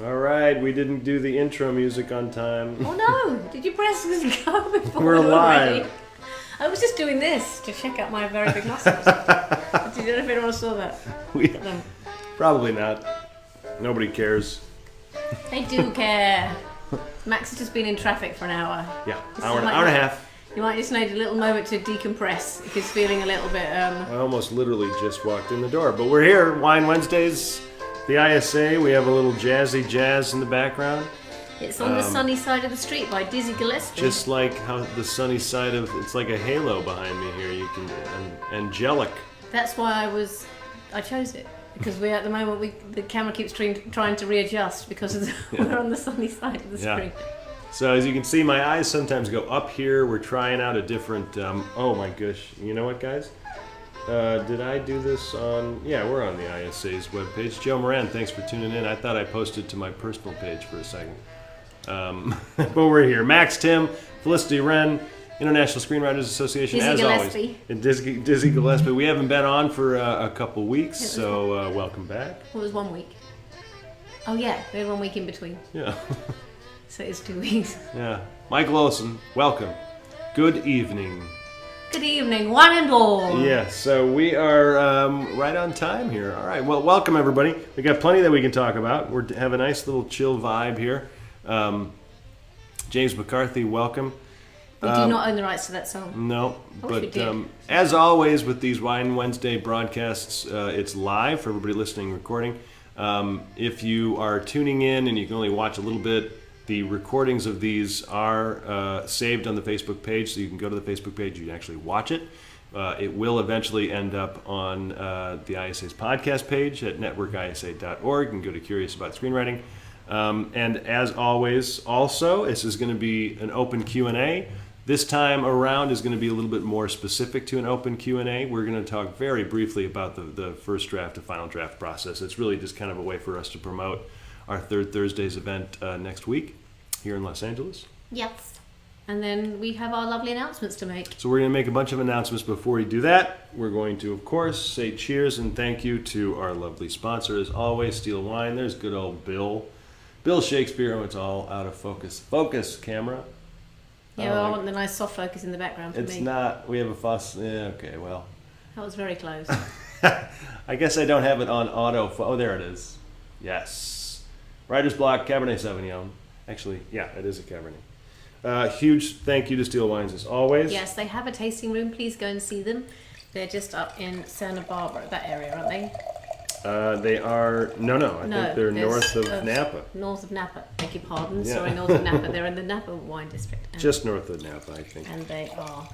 All right, we didn't do the intro music on time. Oh no! Did you press go before? We're live. Already? I was just doing this to check out my very big muscles. Did you know if anyone saw that? Probably not. Nobody cares. They do care. Max has just been in traffic for an hour. Yeah, This hour is and a half. You might just need a little moment to decompress if he's feeling a little bit. I almost literally just walked in the door, but we're here. Wine Wednesdays, the ISA. We have a little jazzy jazz in the background. It's on the sunny side of the street by Dizzy Gillespie. Just like how the sunny side of it's like a halo behind me here. You can angelic. That's why I chose it. Because we at the moment the camera keeps trying to readjust because we're on the sunny side of the screen. So as you can see, my eyes sometimes go up here. We're trying out a different. Oh my gosh! You know what, guys? Did I do this on? Yeah, we're on the ISA's webpage. Joe Moran, thanks for tuning in. I thought I posted to my personal page for a second, but we're here. Max, Tim, Felicity Wren, International Screenwriters Association, Dizzy as Gillespie. always. And Dizzy Gillespie. We haven't been on for a couple weeks, so welcome back. It was 1 week. Oh yeah, we had 1 week in between. Yeah. So it's 2 weeks. Yeah. Michael Olson, welcome. Good evening. Good evening, one and all. Yeah, so we are right on time here. All right, well, welcome everybody. We got plenty that we can talk about. We have a nice little chill vibe here. James McCarthy, welcome. We do not own the rights to that song. No, I wish we but did. as always with these Wine Wednesday broadcasts, it's live for everybody listening, recording. If you are tuning in and you can only watch a little bit, the recordings of these are saved on the Facebook page, so you can go to the Facebook page, you can actually watch it. It will eventually end up on the ISA's podcast page at networkisa.org. You can go to Curious About Screenwriting. And as always, also, this is going to be an open Q&A. This time around is going to be a little bit more specific to an open Q&A. We're going to talk very briefly about the first draft to final draft process. It's really just kind of a way for us to promote our Third Thursdays event next week here in Los Angeles. Yes. And then we have our lovely announcements to make. So we're going to make a bunch of announcements. Before we do that, we're going to, of course, say cheers and thank you to our lovely sponsor, as always, Steel Wine. There's good old Bill Shakespeare. Oh, it's all out of focus. Focus, camera. Yeah, well, I want the nice soft focus in the background for me. It's not. We have a fuss. Yeah, okay, well. That was very close. I guess I don't have it on auto. Oh, there it is. Yes. Writer's Block, Cabernet Sauvignon. Actually, yeah, it is a Cabernet. Huge thank you to Steel Wines as always. Yes, they have a tasting room. Please go and see them. They're just up in Santa Barbara, that area, aren't they? They are, no, I think they're north of Napa. North of Napa, beg your pardon. Yeah. Sorry, north of Napa. They're in the Napa wine district. Just north of Napa, I think. And they are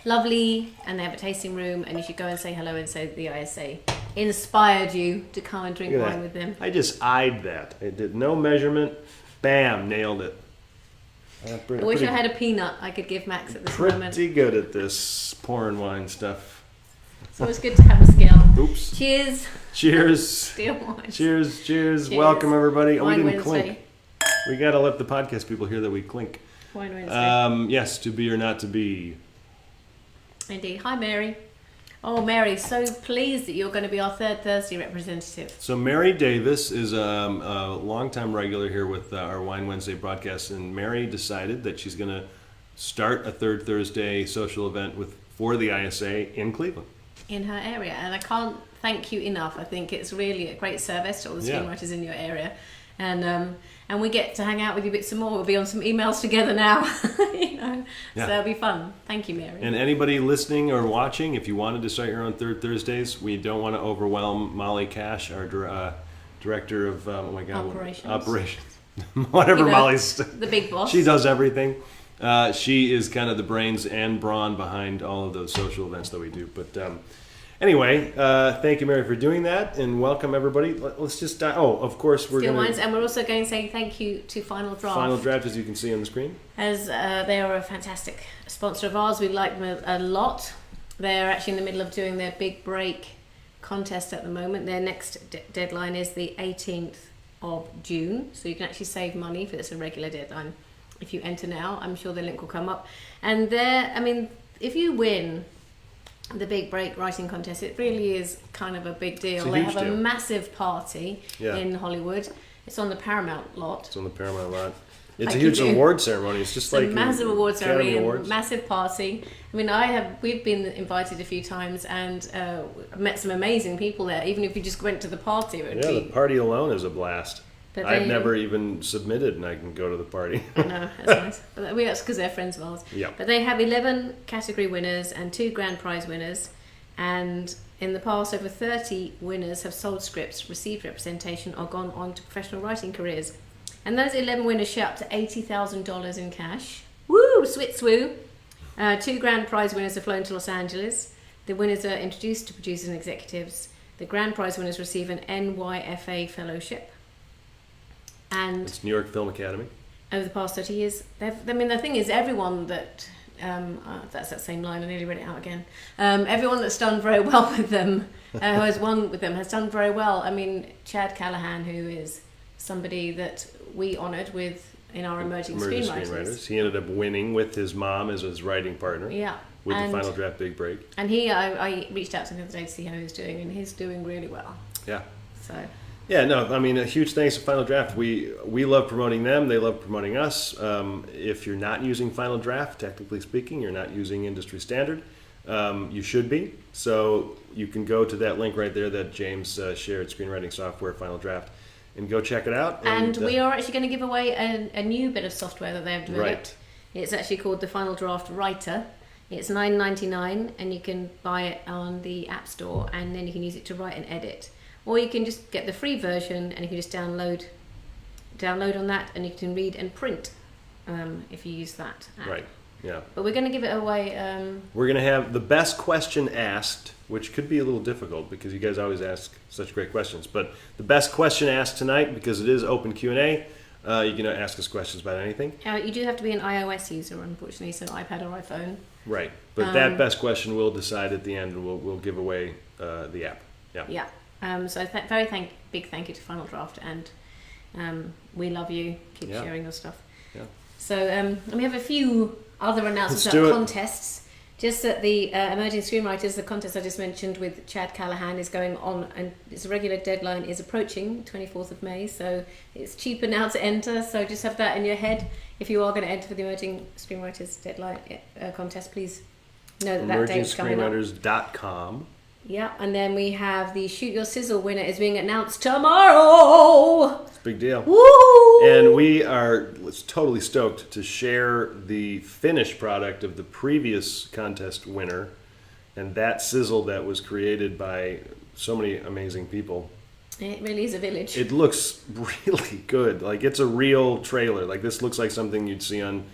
lovely, and they have a tasting room, and you should go and say hello and say the ISA inspired you to come and drink wine with them. I just eyed that. I did no measurement. Bam, nailed it. I wish I had a peanut I could give Max at this moment. Pretty good at this pouring wine stuff. It's always good to have a skill. Oops. Cheers. Cheers. Steel wine. Cheers. Welcome everybody. Oh, we Wine didn't Wednesday. clink. We gotta let the podcast people hear that we clink. Wine Wednesday. Yes, to be or not to be. Indeed. Hi, Mary. Oh, Mary, so pleased that you're going to be our Third Thursday representative. So Mary Davis is a longtime regular here with our Wine Wednesday broadcast, and Mary decided that she's going to start a Third Thursday social event for the ISA in Cleveland. In her area, and I can't thank you enough. I think it's really a great service to all the screenwriters in your area, and we get to hang out with you a bit some more. We'll be on some emails together now, so it'll be fun. Thank you, Mary. And anybody listening or watching, if you wanted to start your own Third Thursdays, we don't want to overwhelm Molly Cash, our director of operations, whatever Molly's the big boss. She does everything. She is kind of the brains and brawn behind all of those social events that we do. But anyway, thank you, Mary, for doing that, and welcome everybody. Let's just of course we're Steel going Wines, and we're also going to say thank you to Final Draft. Final Draft, as you can see on the screen, as they are a fantastic sponsor of ours. We like them a lot. They're actually in the middle of doing their big break contest at the moment. Their next deadline is the 18th of June, so you can actually save money if it's a regular deadline. If you enter now, I'm sure the link will come up. And if you win the Big Break writing contest, it really is kind of a big deal. They have a massive party in Hollywood, It's on the Paramount lot. It's on the Paramount lot. It's Like a you huge do. award ceremony. It's just It's like a massive award Academy ceremony, Awards. a massive party. I mean, we've been invited a few times and met some amazing people there. Even if you just went to the party, it would Yeah, the be. party alone is a blast. But I've they- never even submitted, and I can go to the party. I know, that's nice. But that's because they're friends of ours. Yeah. But they have 11 category winners and 2 grand prize winners. And in the past, over 30 winners have sold scripts, received representation, or gone on to professional writing careers. And those 11 winners share up to $80,000 in cash. Woo! Swit swoo! 2 grand prize winners have flown to Los Angeles. The winners are introduced to producers and executives. The grand prize winners receive an NYFA fellowship. And It's New York Film Academy. over the past 30 years, I mean, the thing is, everyone that that's that same line. I nearly read it out again. Everyone that's done very well with them, who has won with them, has done very well. I mean, Chad Callahan, who is somebody that we honoured with in our emerging screenwriters. He ended up winning with his mom as his writing partner. Yeah. With And- the Final Draft Big Break. And I reached out to him the other day to see how he was doing, and he's doing really well. Yeah. So Yeah, no, I mean, a huge thanks to Final Draft. We love promoting them. They love promoting us. If you're not using Final Draft, technically speaking, you're not using industry standard. You should be. So you can go to that link right there that James shared, Screenwriting Software, Final Draft, and go check it out. And we are actually going to give away a new bit of software that they have developed. Right. It's actually called the Final Draft Writer. It's $9.99, and you can buy it on the App Store, and then you can use it to write and edit. Or you can just get the free version, and you can just download on that, and you can read and print if you use that app. Right, yeah. But we're going to give it away. We're going to have the best question asked, which could be a little difficult because you guys always ask such great questions. But the best question asked tonight, because it is open Q&A, you can ask us questions about anything. You do have to be an iOS user, unfortunately, so iPad or iPhone. Right, but that best question we'll decide at the end, and we'll give away the app. Yeah. Yeah. So big thank you to Final Draft, and we love you. Keep Yeah. sharing your stuff. Yeah. So and we have a few other announcements Let's about do it. contests. Just that the Emerging Screenwriters, the contest I just mentioned with Chad Callahan, is going on, and its regular deadline is approaching 24th of May. So it's cheaper now to enter. So just have that in your head. If you are going to enter for the Emerging Screenwriters deadline contest, please know that date's coming up. EmergingScreenwriters.com. Yeah, and then we have the Shoot Your Sizzle winner is being announced tomorrow. It's a big deal. Woo! And we are totally stoked to share the finished product of the previous contest winner, and that sizzle that was created by so many amazing people. It really is a village. It looks really good. Like, it's a real trailer. Like, this looks like something you'd see on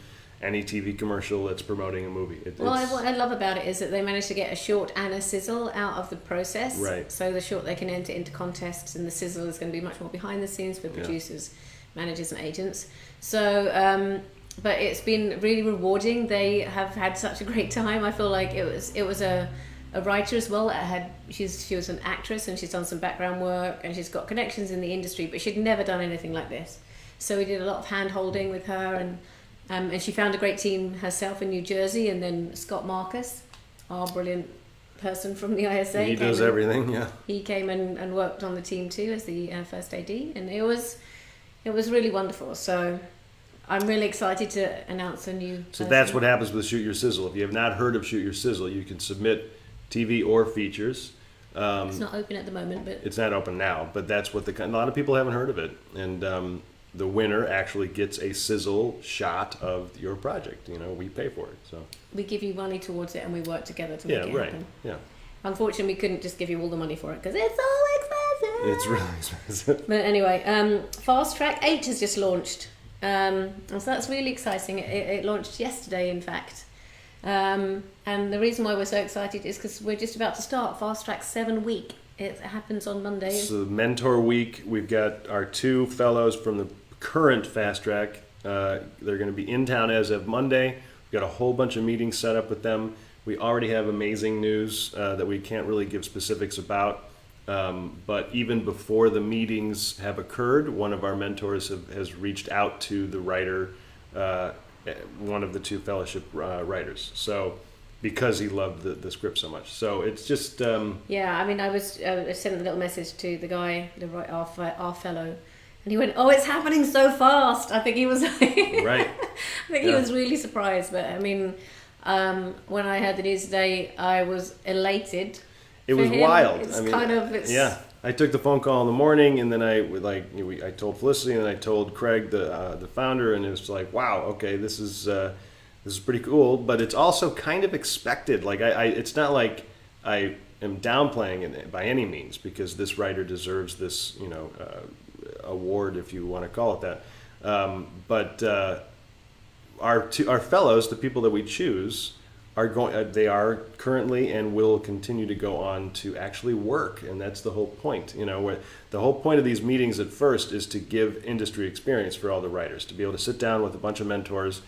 any TV commercial that's promoting a movie. What I love about it is that they managed to get a short and a sizzle out of the process. Right. So the short they can enter into contests, and the sizzle is going to be much more behind the scenes for producers, managers, and agents. So, but it's been really rewarding. They have had such a great time. I feel like it was a writer as well. She was an actress, and she's done some background work, and she's got connections in the industry, but she'd never done anything like this. So we did a lot of hand holding with her, and she found a great team herself in New Jersey, and then Scott Marcus, our brilliant person from the ISA. He does everything, yeah. He came and worked on the team too as the first AD, and it was really wonderful. So I'm really excited to announce a new So person. that's what happens with Shoot Your Sizzle. If you have not heard of Shoot Your Sizzle, you can submit TV or features. It's not open at the moment, but It's not open now, but that's what a lot of people haven't heard of it. And the winner actually gets a sizzle shot of your project. You know, we pay for it. So we give you money towards it, and we work together to make it right. happen. Yeah, Unfortunately, we couldn't just give you all the money for it because it's so expensive. it's really expensive. But anyway, Fast Track 8 has just launched. And so that's really exciting. It launched yesterday, in fact. And the reason why we're so excited is because we're just about to start Fast Track 7 week. It happens on Monday. So Mentor Week, we've got our 2 fellows from the current Fast Track. They're going to be in town as of Monday. We've got a whole bunch of meetings set up with them. We already have amazing news that we can't really give specifics about. But even before the meetings have occurred, one of our mentors has reached out to the writer, one of the 2 fellowship writers. So because he loved the script so much. So it's just... Yeah, I mean, I sent a little message to the guy, our fellow, And he went, "Oh, it's happening so fast." I think he was like, Right. I think he was really surprised. But I mean, when I heard the news today, I was elated. It for was him. wild. It's I mean, kind of, it's, yeah. I took the phone call in the morning, and then I told Felicity, and then I told Craig, the founder, and it was like, wow, okay, this is pretty cool, but it's also kind of expected. Like it's not like I am downplaying it by any means, because this writer deserves this, award, if you want to call it that. But our fellows, the people that we choose, they are currently and will continue to go on to actually work, and that's the whole point. The whole point of these meetings at first is to give industry experience for all the writers, to be able to sit down with a bunch of mentors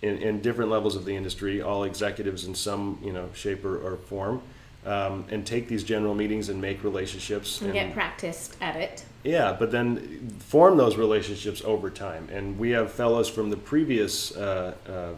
in different levels of the industry, all executives in some shape or form, and take these general meetings and make relationships and get practiced at it. Yeah, but then form those relationships over time. And we have fellows from the previous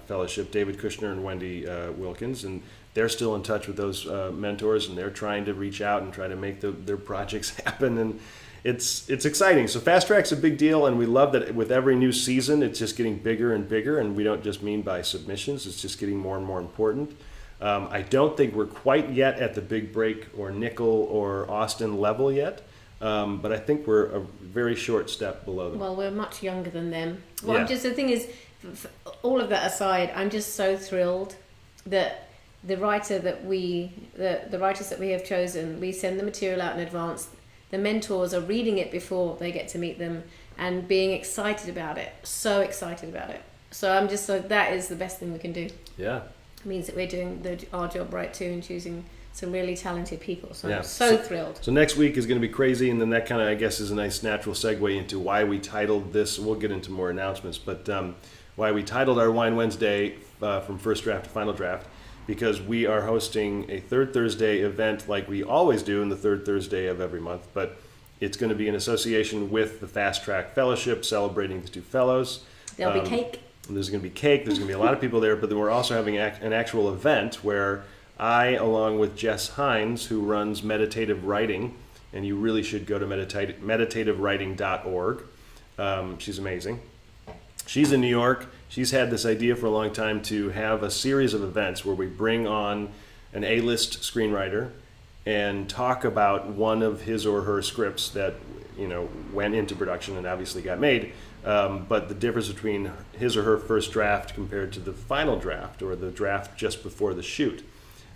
fellowship, David Kushner and Wendy Wilkins, and they're still in touch with those mentors, and they're trying to reach out and try to make their projects happen. And it's exciting. So Fast Track's a big deal, and we love that with every new season, it's just getting bigger and bigger, and we don't just mean by submissions, it's just getting more and more important. I don't think we're quite yet at the Big Break or Nickel or Austin level yet. But I think we're a very short step below them. Well, we're much younger than them. Well, Yeah. the thing is, all of that aside, I'm just so thrilled that the writers that we have chosen, we send the material out in advance. The mentors are reading it before they get to meet them and being excited about it. So excited about it. So I'm just like, that is the best thing we can do. Yeah. It means that we're doing our job right too and choosing some really talented people. So Yeah. I'm so thrilled. So next week is going to be crazy, and then that kind of, I guess, is a nice natural segue into why we titled this. We'll get into more announcements, but why we titled our Wine Wednesday from first draft to final draft, because we are hosting a third Thursday event like we always do in the third Thursday of every month, but it's going to be in association with the Fast Track Fellowship, celebrating the two fellows. There'll be cake. There's going to be cake. There's going to be a lot of people there, but then we're also having an actual event where I, along with Jess Hines, who runs Meditative Writing, and you really should go to meditativewriting.org. She's amazing. She's in New York. She's had this idea for a long time to have a series of events where we bring on an A-list screenwriter and talk about one of his or her scripts that went into production and obviously got made. But the difference between his or her first draft compared to the final draft, or the draft just before the shoot.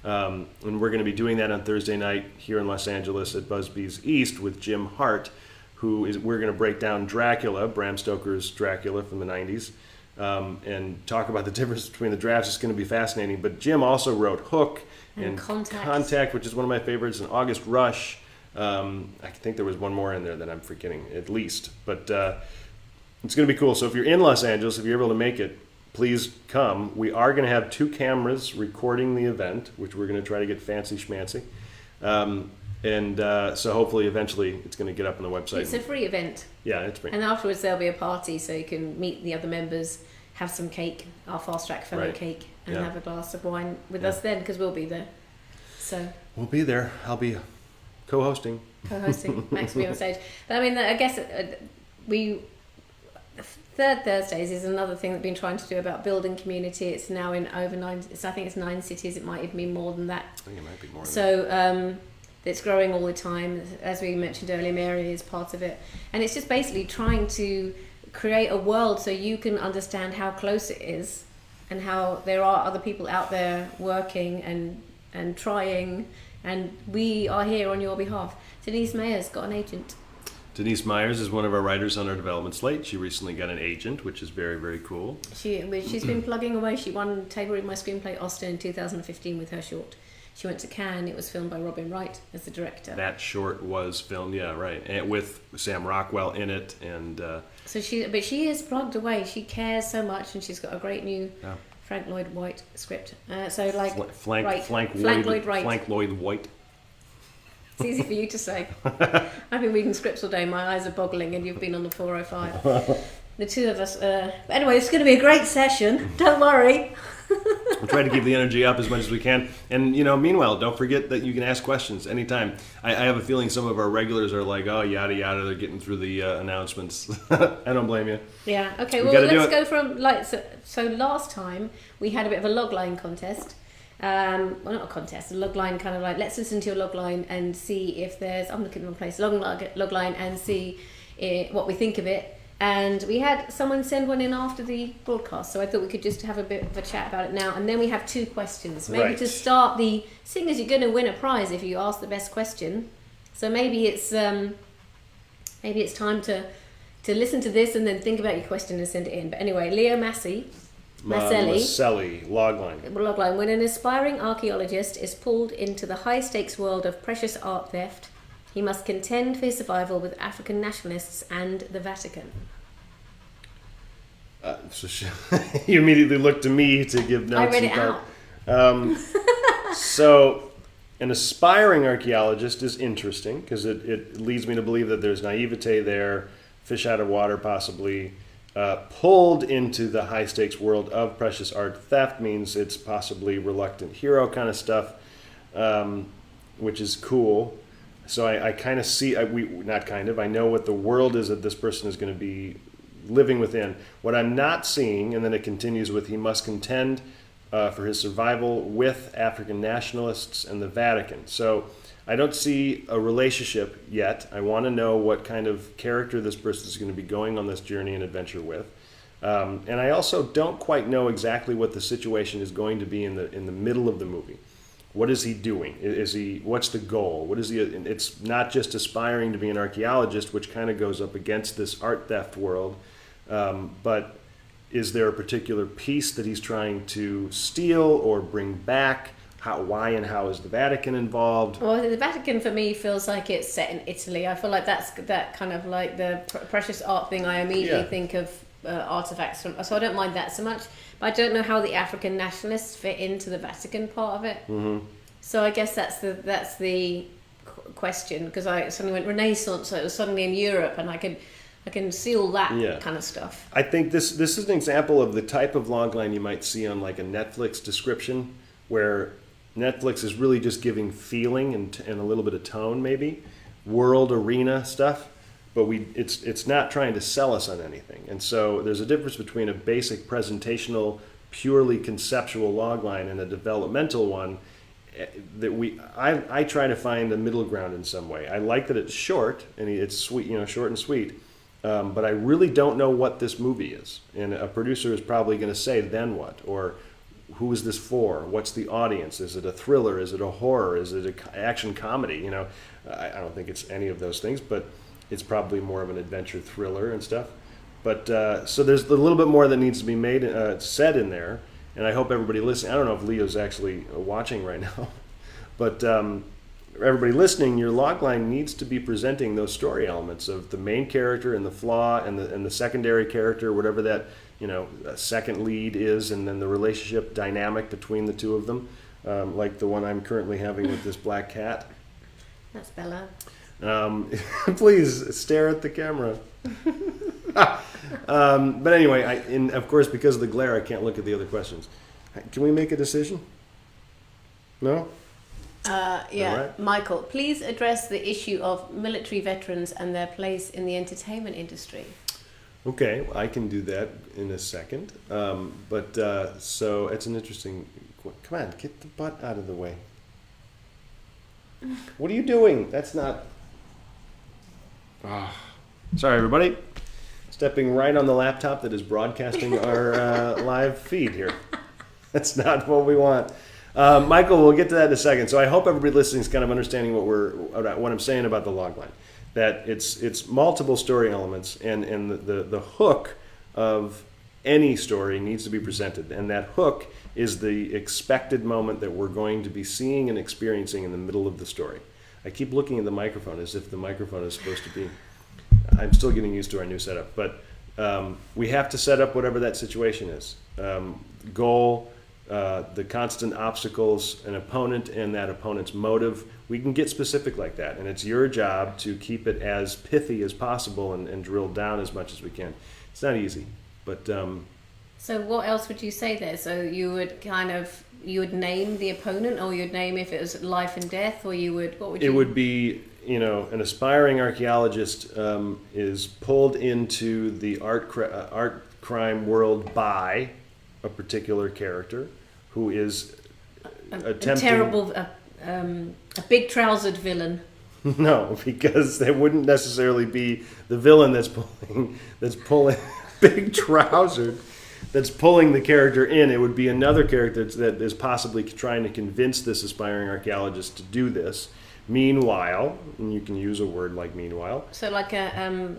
And we're going to be doing that on Thursday night here in Los Angeles at Busby's East with Jim Hart, we're going to break down Dracula, Bram Stoker's Dracula from the 90s, and talk about the difference between the drafts. It's going to be fascinating. But Jim also wrote Hook and Contact, which is one of my favorites, and August Rush. I think there was one more in there that I'm forgetting, at least. But it's going to be cool. So if you're in Los Angeles, if you're able to make it, please come. We are going to have 2 cameras recording the event, which we're going to try to get fancy schmancy. So hopefully eventually it's going to get up on the website. It's a free event. Yeah, it's free. And afterwards there'll be a party so you can meet the other members, have some cake, our Fast Track fellow cake, and have a glass of wine with us then, because we'll be there. So we'll be there. I'll be co-hosting. Max will be on stage. But I mean, I guess third Thursdays is another thing that we've been trying to do about building community. It's now in over 9, I think it's 9 cities. It might even be more than that. I think it might be more than that. So it's growing all the time. As we mentioned earlier, Mary is part of it. And it's just basically trying to create a world so you can understand how close it is and how there are other people out there working and trying. And we are here on your behalf. Denise Mayer's got an agent. Denise Myers is one of our writers on our development slate. She recently got an agent, which is very, very cool. She's been plugging away. She won Table Read My Screenplay Austin in 2015 with her short. She went to Cannes. It was filmed by Robin Wright as the director. That short was filmed, and with Sam Rockwell in it. And so she is plugged away. She cares so much, and she's got a great new Frank Lloyd Wright script. Frank Lloyd Wright. It's easy for you to say. I've been reading scripts all day. My eyes are boggling, and you've been on the 405. the two of us. But anyway, it's going to be a great session. Don't worry. We'll try to keep the energy up as much as we can. And, meanwhile, don't forget that you can ask questions anytime. I have a feeling some of our regulars are like, oh, yada, yada, they're getting through the announcements. I don't blame you. Yeah, okay, We well, gotta do let's it. go from, so last time we had a bit of a logline contest. Well, not a contest, a logline kind of like, let's listen to your logline and see if there's, I'm looking at the wrong place, logline and see what we think of it. And we had someone send one in after the broadcast, so I thought we could just have a bit of a chat about it now. And then we have 2 questions. Maybe Right. to start the, seeing as you're going to win a prize if you ask the best question. So maybe it's time to listen to this and then think about your question and send it in. But anyway, Leo Maselli, logline. logline. When an aspiring archaeologist is pulled into the high-stakes world of precious art theft, he must contend for his survival with African nationalists and the Vatican. You immediately look to me to give notes. I read and it thought. out. So, an aspiring archaeologist is interesting because it leads me to believe that there's naivete there, fish out of water possibly. Pulled into the high stakes world of precious art theft means it's possibly reluctant hero kind of stuff, which is cool. So I kind of see, I know what the world is that this person is going to be living within. What I'm not seeing, and then it continues with, he must contend for his survival with African nationalists and the Vatican. So I don't see a relationship yet. I want to know what kind of character this person is going to be going on this journey and adventure with. And I also don't quite know exactly what the situation is going to be in the middle of the movie. What is he doing? What's the goal? What is he? It's not just aspiring to be an archaeologist, which kind of goes up against this art theft world, but is there a particular piece that he's trying to steal or bring back? Why and how is the Vatican involved? Well, the Vatican for me feels like it's set in Italy. I feel like that's that kind of like the precious art thing. I immediately think of artifacts from, so I don't mind that so much. But I don't know how the African nationalists fit into the Vatican part of it. Mm-hmm. So I guess that's the question, because I suddenly went Renaissance, so it was suddenly in Europe, and I can see all that kind of stuff. I think this is an example of the type of logline you might see on like a Netflix description, where Netflix is really just giving feeling and a little bit of tone, maybe world arena stuff, but it's not trying to sell us on anything. And so there's a difference between a basic presentational, purely conceptual logline and a developmental one. I try to find a middle ground in some way. I like that it's short and it's sweet, short and sweet. But I really don't know what this movie is, and a producer is probably going to say, "Then what?" or "Who is this for? What's the audience? Is it a thriller? Is it a horror? Is it an action comedy?" I don't think it's any of those things, but it's probably more of an adventure thriller and stuff. But so there's a little bit more that needs to be said in there, and I hope everybody listening. I don't know if Leo's actually watching right now, but everybody listening, your logline needs to be presenting those story elements of the main character and the flaw and the secondary character, whatever that second lead is, and then the relationship dynamic between the two of them, like the one I'm currently having with this black cat. That's Bella. Please stare at the camera. But anyway, of course, because of the glare, I can't look at the other questions. Can we make a decision? No? Yeah. All right. Michael, please address the issue of military veterans and their place in the entertainment industry. Okay, I can do that in a second. So it's an interesting... Come on, get the butt out of the way. What are you doing? That's not... Sorry, everybody. Stepping right on the laptop that is broadcasting our live feed here. That's not what we want. Michael, we'll get to that in a second. So I hope everybody listening is kind of understanding what I'm saying about the logline. That it's multiple story elements, and the hook of any story needs to be presented. And that hook is the expected moment that we're going to be seeing and experiencing in the middle of the story. I keep looking at the microphone as if the microphone is supposed to be... I'm still getting used to our new setup, but we have to set up whatever that situation is. Goal, the constant obstacles, an opponent and that opponent's motive. We can get specific like that, and it's your job to keep it as pithy as possible and drill down as much as we can. It's not easy, but So what else would you say there? So you would name the opponent, or you'd name if it was life and death, or what would you? it would be, an aspiring archaeologist is pulled into the art crime world by a particular character who is attempting. A terrible, a big trousered villain. No, because that wouldn't necessarily be the villain that's pulling big trousered, that's pulling the character in. It would be another character that is possibly trying to convince this aspiring archaeologist to do this. Meanwhile, and you can use a word like meanwhile. So like a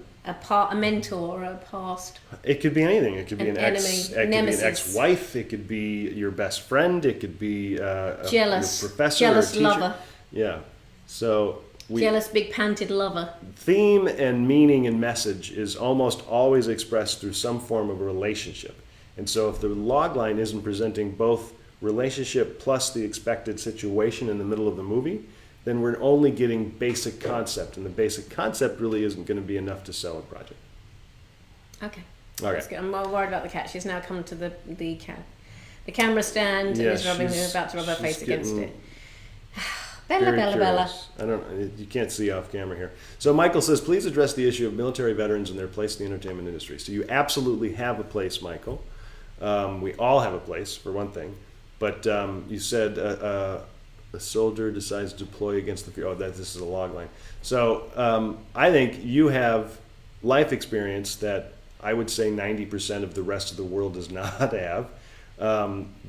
mentor or a past. It could be anything. It could be An an enemy, nemesis. Could be an ex-wife. It could be your best friend. It could be Jealous, your professor, jealous or a teacher. lover. Yeah. So Jealous, big panted lover. theme and meaning and message is almost always expressed through some form of a relationship. And so if the log line isn't presenting both relationship plus the expected situation in the middle of the movie, then we're only getting basic concept, and the basic concept really isn't going to be enough to sell a project. Okay. Okay. That's good. I'm more worried about the cat. She's now come to the camera stand and is about to rub her face against getting it. Bella, very Bella, Bella. curious. I don't. You can't see off camera here. So Michael says, please address the issue of military veterans and their place in the entertainment industry. So you absolutely have a place, Michael. We all have a place, for one thing. But you said a soldier decides to deploy against the fear. Oh, this is a log line. So I think you have life experience that I would say 90% of the rest of the world does not have.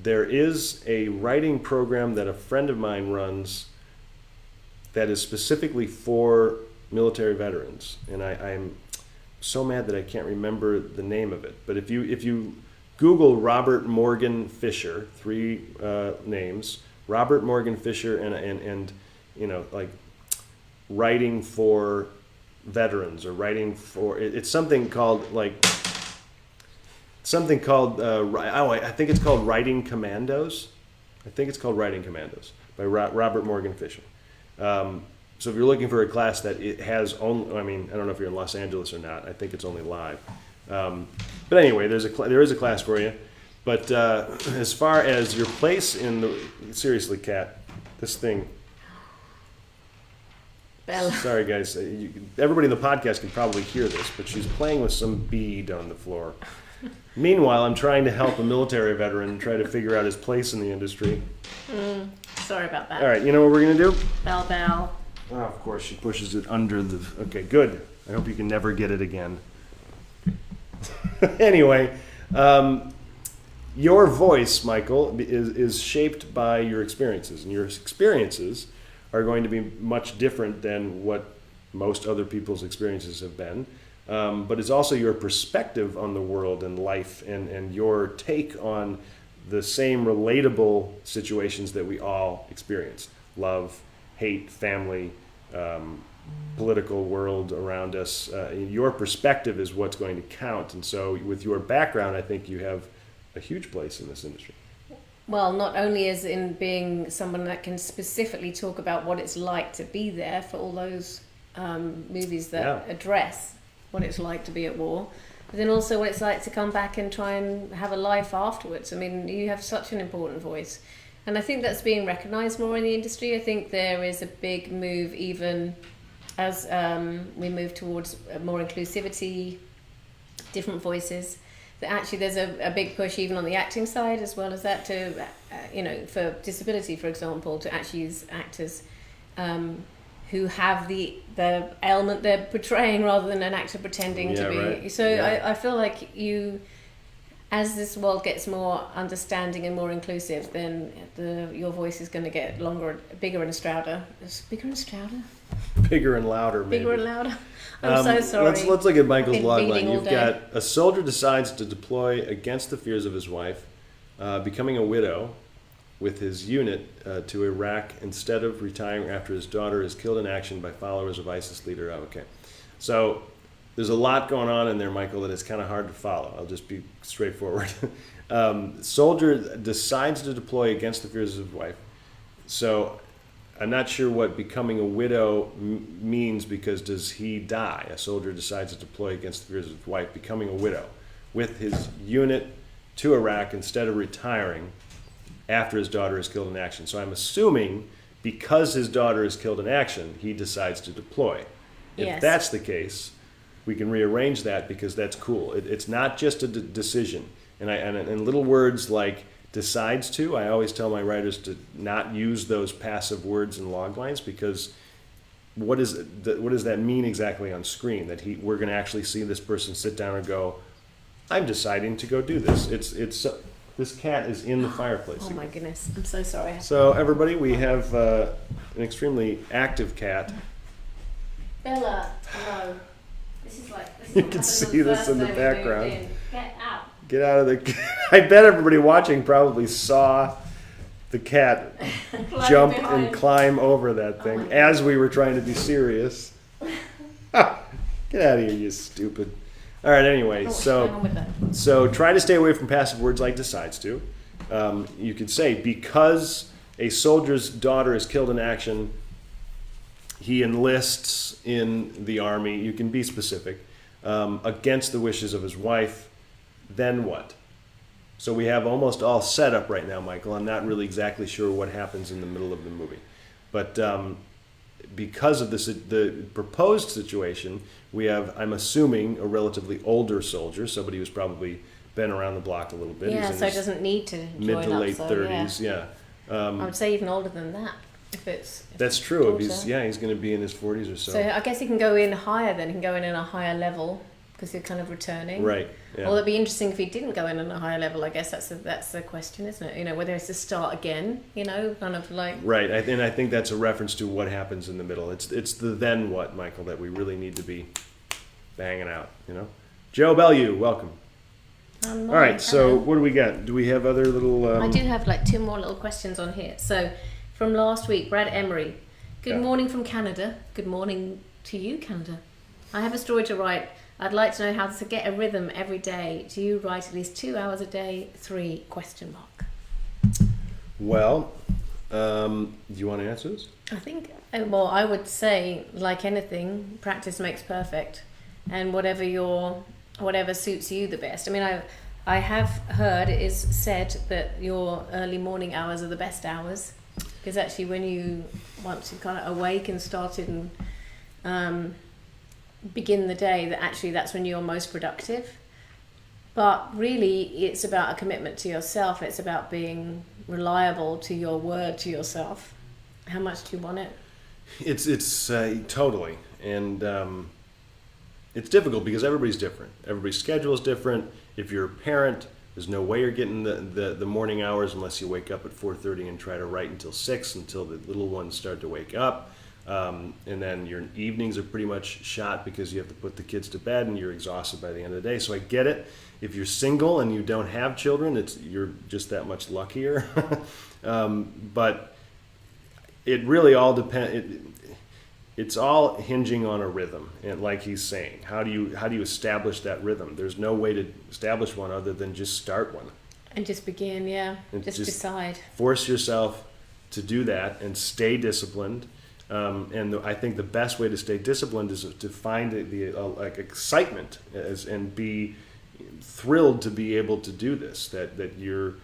There is a writing program that a friend of mine runs that is specifically for military veterans, and I'm so mad that I can't remember the name of it. But if you Google Robert Morgan Fisher, 3 names, Robert Morgan Fisher, and like writing for veterans or writing for it's something called I think it's called Writing Commandos. I think it's called Writing Commandos by Robert Morgan Fisher. So if you're looking for a class that it has only, I don't know if you're in Los Angeles or not. I think it's only live. But anyway, there is a class for you. But as far as your place in the, seriously, Kat, this thing. Bella. Sorry, guys. Everybody in the podcast can probably hear this, but she's playing with some bead on the floor. Meanwhile, I'm trying to help a military veteran try to figure out his place in the industry. Sorry about that. All right, you know what we're going to do? Bell, bell. Oh, of course, she pushes it under the... Okay, good. I hope you can never get it again. Anyway, your voice, Michael, is shaped by your experiences, and your experiences are going to be much different than what most other people's experiences have been. But it's also your perspective on the world and life, and your take on the same relatable situations that we all experience. Love, hate, family, political world around us. Your perspective is what's going to count. And so with your background, I think you have a huge place in this industry. Well, not only as in being someone that can specifically talk about what it's like to be there for all those movies that address what it's like to be at war, but then also what it's like to come back and try and have a life afterwards. You have such an important voice. And I think that's being recognised more in the industry. I think there is a big move, even as we move towards more inclusivity, different voices, that actually there's a big push even on the acting side as well as that to, for disability, for example, to actually use actors who have the ailment they're portraying rather than an actor pretending to be. Right. So yeah. I feel like as this world gets more understanding and more inclusive, then your voice is going to get longer, bigger and strouder. Bigger and strouder? Bigger and louder, maybe. Bigger and louder. I'm so sorry. Let's look at Michael's Been logline. reading all You've day. got a soldier decides to deploy against the fears of his wife, becoming a widow with his unit to Iraq instead of retiring after his daughter is killed in action by followers of ISIS leader. Oh, okay. So there's a lot going on in there, Michael, that it's kind of hard to follow. I'll just be straightforward. Soldier decides to deploy against the fears of his wife. So I'm not sure what becoming a widow means, because does he die? A soldier decides to deploy against the fears of his wife, becoming a widow with his unit to Iraq instead of retiring after his daughter is killed in action. So I'm assuming because his daughter is killed in action, he decides to deploy. If Yes. that's the case, we can rearrange that, because that's cool. It's not just a decision. And little words like decides to, I always tell my writers to not use those passive words in log lines, because what does that mean exactly on screen? That we're going to actually see this person sit down and go, I'm deciding to go do this. This cat is in the fireplace. Oh my goodness, I'm so sorry. So everybody, we have an extremely active cat. Bella, hello. This is You what can happened see on the this first in the day we moved background. in. Get out. Get out of the. I bet everybody watching probably saw the cat Climb jump behind. and climb over that thing my as we were trying to be serious. Get out of here, you stupid. All right. Anyway, Oh, what's going on with that? so try to stay away from passive words like decides to. You could say, because a soldier's daughter is killed in action, he enlists in the army. You can be specific. Against the wishes of his wife. Then what? So we have almost all set up right now, Michael. I'm not really exactly sure what happens in the middle of the movie. But because of the proposed situation, we have, I'm assuming, a relatively older soldier, somebody who's probably been around the block a little bit. Yeah, He's in so it his doesn't need to mid join to up, late so, 30s. Yeah. Yeah. I would say even older than that, if That's true. If daughter. he's going to be in his 40s or so. So I guess he can go in higher then. He can go in a higher level because you're kind of returning. Right. Yeah. Well, it'd be interesting if he didn't go in on a higher level. I guess that's the question, isn't it? You know, whether it's to start again. You know, kind of like. Right, and I think that's a reference to what happens in the middle. It's the then what, Michael, that we really need to be banging out. You know, Joe Bellew, welcome. All right, so what do we got? Do we have other little? I do have like two more little questions on here. So, from last week, Brad Emery. Good Yeah. morning from Canada. Good morning to you, Canada. I have a story to write. I'd like to know how to get a rhythm every day. Do you write at least 2 hours a day? 3 ? Well, do you want to answer this? I think, well, I would say, like anything, practice makes perfect, and whatever suits you the best. I mean, I have heard it is said that your early morning hours are the best hours, because actually once you kind of awake and started and begin the day, that's when you're most productive. But really, it's about a commitment to yourself. It's about being reliable to your word to yourself. How much do you want it? It's totally, and it's difficult because everybody's different. Everybody's schedule is different. If you're a parent, there's no way you're getting the morning hours unless you wake up at 4:30 and try to write until 6 until the little ones start to wake up. And then your evenings are pretty much shot because you have to put the kids to bed and you're exhausted by the end of the day. So I get it. If you're single and you don't have children, you're just that much luckier. But it really all depends. It's all hinging on a rhythm, and like he's saying, how do you establish that rhythm? There's no way to establish one other than just start one. And just begin, yeah. And Just just decide. Force yourself to do that and stay disciplined. I think the best way to stay disciplined is to find the like excitement and be thrilled to be able to do this. That you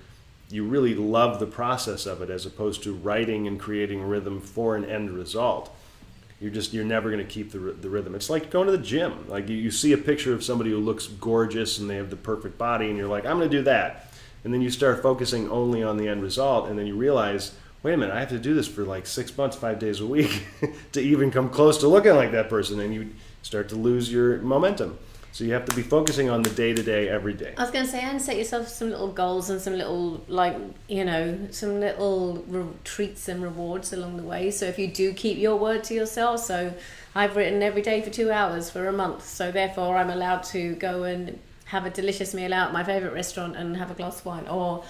really love the process of it, as opposed to writing and creating rhythm for an end result. You're never going to keep the rhythm. It's like going to the gym. Like you see a picture of somebody who looks gorgeous and they have the perfect body, and you're like, I'm going to do that. And then you start focusing only on the end result, and then you realize, wait a minute, I have to do this for like 6 months, 5 days a week to even come close to looking like that person, and you start to lose your momentum. So you have to be focusing on the day-to-day, every day. I was going to say, and set yourself some little goals and some little, some little treats and rewards along the way. So if you do keep your word to yourself, so I've written every day for 2 hours for a month, so therefore I'm allowed to go and have a delicious meal out at my favourite restaurant and have a glass of wine, or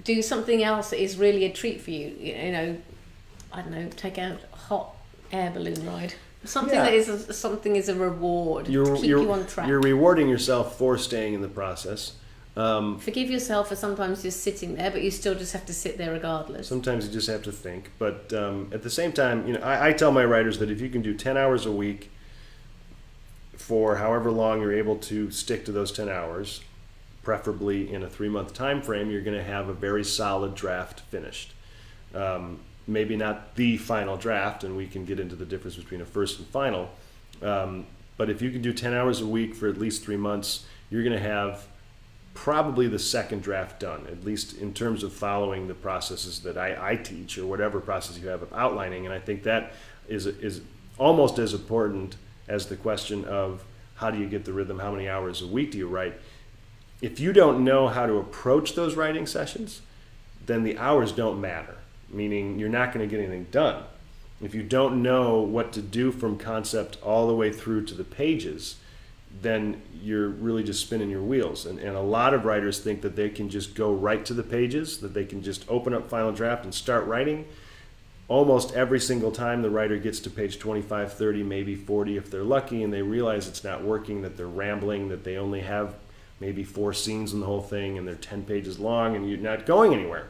do something else that is really a treat for you. I don't know, take a hot air balloon ride. Something Yeah. that is something is a reward to keep you on track. You're rewarding yourself for staying in the process. Forgive yourself for sometimes just sitting there, but you still just have to sit there regardless. Sometimes you just have to think. But at the same time, I tell my writers that if you can do 10 hours a week for however long you're able to stick to those 10 hours, preferably in a 3-month time frame, you're going to have a very solid draft finished. Maybe not the final draft, and we can get into the difference between a first and final. But if you can do 10 hours a week for at least 3 months, you're going to have probably the second draft done, at least in terms of following the processes that I teach, or whatever process you have of outlining. And I think that is almost as important as the question of how do you get the rhythm, how many hours a week do you write. If you don't know how to approach those writing sessions, then the hours don't matter, meaning you're not going to get anything done. If you don't know what to do from concept all the way through to the pages, then you're really just spinning your wheels. And a lot of writers think that they can just go right to the pages, that they can just open up Final Draft and start writing. Almost every single time the writer gets to page 25, 30, maybe 40 if they're lucky, and they realize it's not working, that they're rambling, that they only have maybe 4 scenes in the whole thing, and they're 10 pages long, and you're not going anywhere.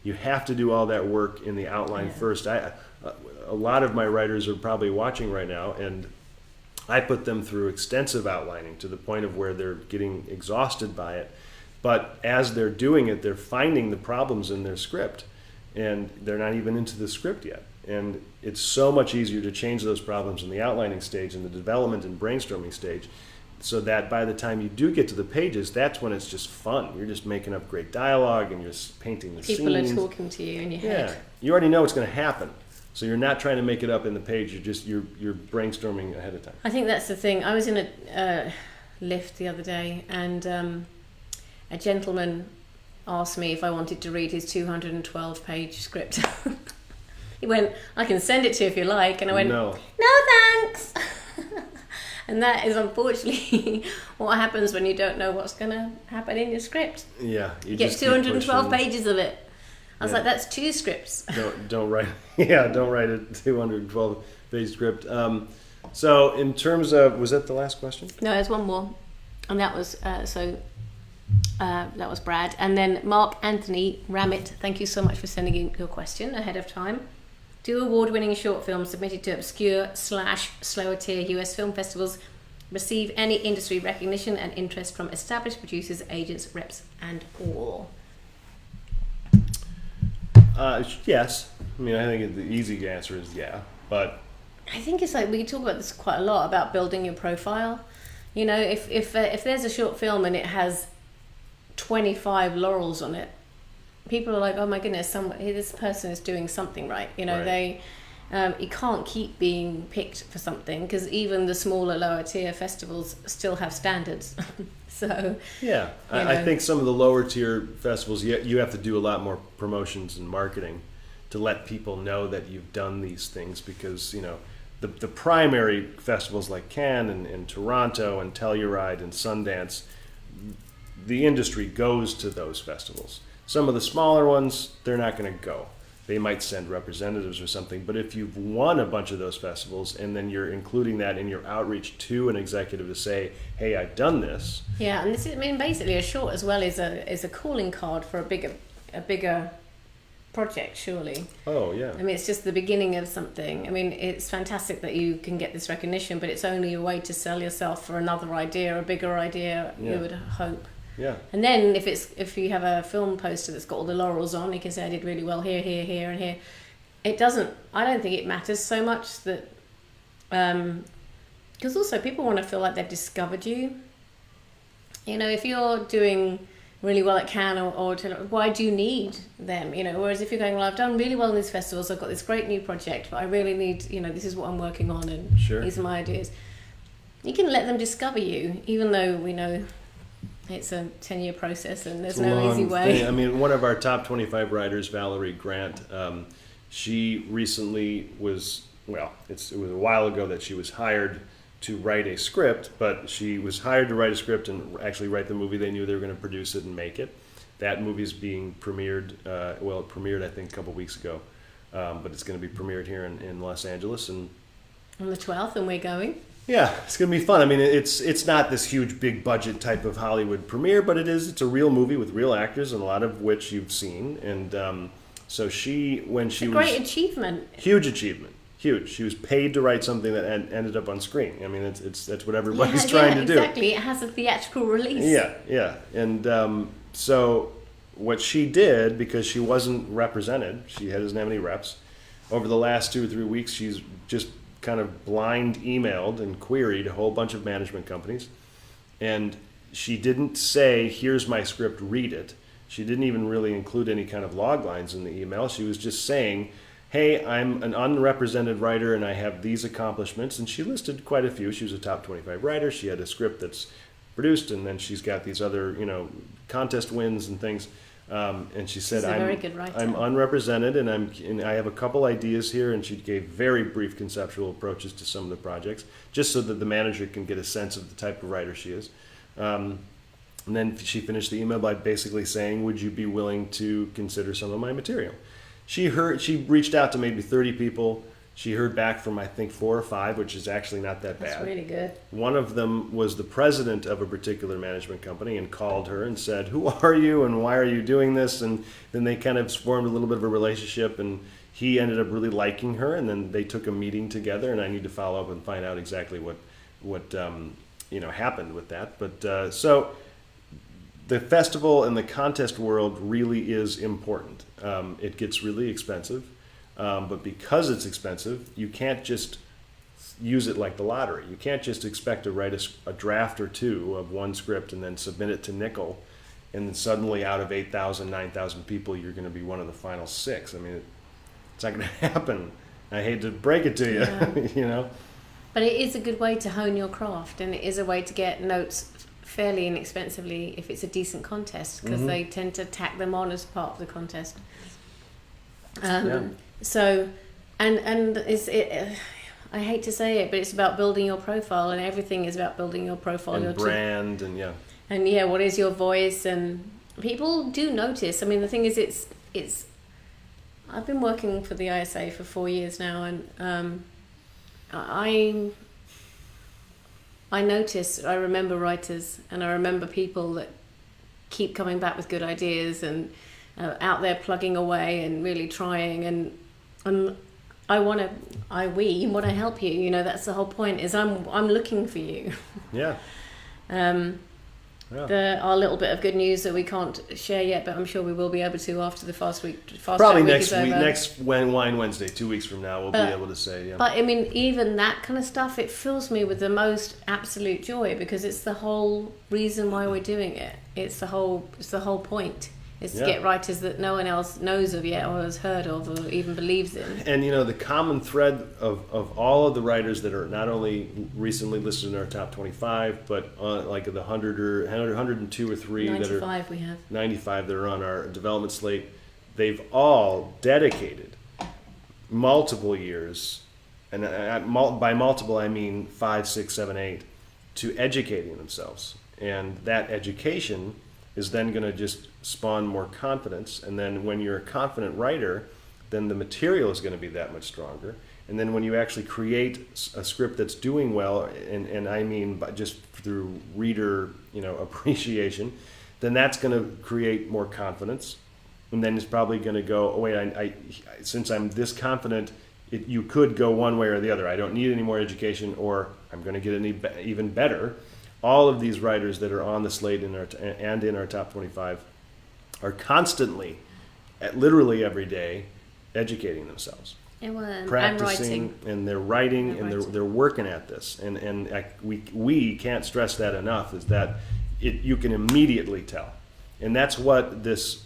You have to do all that work in the outline first. A lot of my writers are probably watching right now, and I put them through extensive outlining to the point of where they're getting exhausted by it. But as they're doing it, they're finding the problems in their script, and they're not even into the script yet. And it's so much easier to change those problems in the outlining stage, in the development and brainstorming stage, so that by the time you do get to the pages, that's when it's just fun. You're just making up great dialogue, and you're painting the scenes. People are talking to you in your head. Yeah, you already know what's going to happen. So you're not trying to make it up in the page. You're brainstorming ahead of time. I think that's the thing. I was in a lift the other day, and a gentleman asked me if I wanted to read his 212-page script. He went, "I can send it to you if you like," and I went, No, thanks." And that is unfortunately what happens when you don't know what's going to happen in your script. Yeah, You get just keep 212 pushing. pages of it. I was Yeah. like, that's 2 scripts. Don't write. Yeah, don't write a 212-page script. So in terms of, was that the last question? No, there's one more, and that was that was Brad, and then Mark Anthony Ramit. Thank you so much for sending in your question ahead of time. Do award-winning short films submitted to obscure/slower tier US film festivals receive any industry recognition and interest from established producers, agents, reps, and all? Yes. I mean, I think the easy answer is yeah, but I think it's like we talk about this quite a lot about building your profile. You know, if there's a short film and it has 25 laurels on it, people are like, oh my goodness, this person is doing something right. You know, Right. you can't keep being picked for something because even the smaller, lower tier festivals still have standards. So yeah, I think some of the lower tier festivals, you have to do a lot more promotions and marketing to let people know that you've done these things, because the primary festivals like Cannes and Toronto and Telluride and Sundance, the industry goes to those festivals. Some of the smaller ones, they're not going to go. They might send representatives or something. But if you've won a bunch of those festivals and then you're including that in your outreach to an executive to say, hey, I've done this. Yeah, and this is, I mean, basically a short as well is a calling card for a bigger project, surely. Oh, yeah. I mean, it's just the beginning of something. I mean, it's fantastic that you can get this recognition, but it's only a way to sell yourself for another idea, a bigger idea, Yeah. you would hope. Yeah. And then if you have a film poster that's got all the laurels on, you can say I did really well here, here, here, and here. It doesn't. I don't think it matters so much that, because also people want to feel like they've discovered you. You know, if you're doing really well at Cannes or why do you need them? You know, whereas if you're going, well, I've done really well in these festivals, I've got this great new project, but I really need, this is what I'm working on, and Sure. these are my ideas. You can let them discover you, even though we know it's a 10-year process and there's It's a no long easy way. thing. I mean, one of our top 25 writers, Valerie Grant, she recently was, it was a while ago that she was hired to write a script, but she was hired to write a script and actually write the movie. They knew they were going to produce it and make it. That movie is being premiered, it premiered I think a couple weeks ago, but it's going to be premiered here in Los Angeles, and On the 12th, and we're going. Yeah, it's gonna be fun. I mean, it's not this huge, big budget type of Hollywood premiere, but it's a real movie with real actors, and a lot of which you've seen. And so when she was Great achievement. huge achievement, huge. She was paid to write something that ended up on screen. I mean, that's what everybody's trying to do. Exactly. It has a theatrical release. Yeah. And so what she did, because she wasn't represented, she doesn't have any reps. Over the last 2 or 3 weeks, she's just kind of blind emailed and queried a whole bunch of management companies, and she didn't say, here's my script, read it. She didn't even really include any kind of log lines in the email. She was just saying, hey, I'm an unrepresented writer and I have these accomplishments, and she listed quite a few. She was a top 25 writer. She had a script that's produced, and then she's got these other contest wins and things. And she said, She's a very good writer. I'm unrepresented, and I have a couple ideas here. And she gave very brief conceptual approaches to some of the projects, just so that the manager can get a sense of the type of writer she is. And then she finished the email by basically saying, would you be willing to consider some of my material? She reached out to maybe 30 people. She heard back from, I think, 4 or 5, which is actually not that bad. That's really good. One of them was the president of a particular management company and called her and said, who are you and why are you doing this? And then they kind of formed a little bit of a relationship, and he ended up really liking her, and then they took a meeting together, and I need to follow up and find out exactly what happened with that. But so the festival and the contest world really is important. It gets really expensive. But because it's expensive, you can't just use it like the lottery. You can't just expect to write a draft or 2 of one script and then submit it to Nickel, and then suddenly out of 8,000, 9,000 people, you're going to be one of the final 6. I mean, it's not going to happen. I hate to break it to you, Yeah. But it is a good way to hone your craft, and it is a way to get notes fairly inexpensively if it's a decent contest, because they tend to tack them on as part of the contest. So, and I hate to say it, but it's about building your profile, and everything is about building your profile, and your brand, and what is your voice? And people do notice. I mean, the thing is, it's. I've been working for the ISA for 4 years now, and I notice. I remember writers, and I remember people that keep coming back with good ideas and out there plugging away and really trying, and we want to help you. That's the whole point. Is I'm looking for you. Yeah. Our little bit of good news that we can't share yet, but I'm sure we will be able to after the fast probably week next is over. next Wine Wednesday, 2 weeks from now, we'll be able to say. Yeah. But I mean, even that kind of stuff, it fills me with the most absolute joy, because it's the whole reason why we're doing it. It's the whole point. It's to get writers that no one else knows of yet, or has heard of, or even believes in. And the common thread of all of the writers that are not only recently listed in our top 25, but like the 100 or 102 or 3 95 that are we have 95 that are on our development slate, they've all dedicated multiple years, and by multiple I mean 5, 6, 7, 8, to educating themselves, and that education is then going to just spawn more confidence. And then when you're a confident writer, then the material is going to be that much stronger. And then when you actually create a script that's doing well, and I mean just through reader appreciation, then that's going to create more confidence. And then it's probably going to go, oh wait, I since I'm this confident, you could go one way or the other. I don't need any more education, or I'm going to get even better. All of these writers that are on the slate in our top 25 are constantly, literally every day, educating themselves, practicing, and they're writing, and they're working at this. And we can't stress that enough. Is that you can immediately tell, and that's what this